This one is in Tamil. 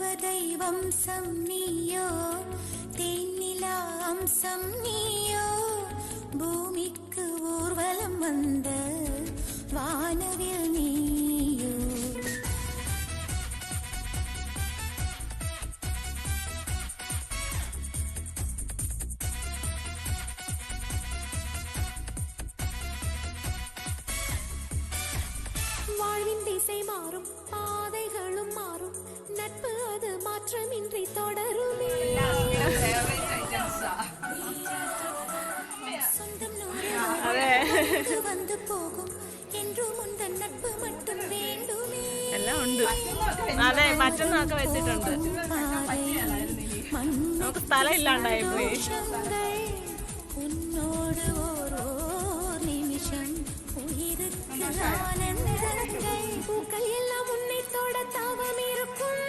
தேவதை வம்சம் நீயோ, தேனிலா அம்சம் நீயோ, பூமிக்கு ஊர்வலம் வந்த வானவில் நீயோ. வாழ்வின் திசை மாறும், பாதைகளும் மாறும், நட்பு அது மாற்றமின்றி தொடருமே. சொந்தம் நூறு வந்து போகும் என்றும் உந்தன் நட்பு மட்டும் வேண்டுமே. എല്ലാം ഉണ്ട്. അതെ, മറ്റൊന്നൊക്കെ വെച്ചിട്ടുണ്ട്. നമുക്ക് സ്ഥലം ഇല്ലാണ്ടായി പോയി. ഉന്നോട് ഓരോ നിമിഷം ഉയർക്ക് ആനന്ദങ്ങൾ, പൂക്കൾ എല്ലാം ഉன்னை தொட தாவம் இருக்கும்.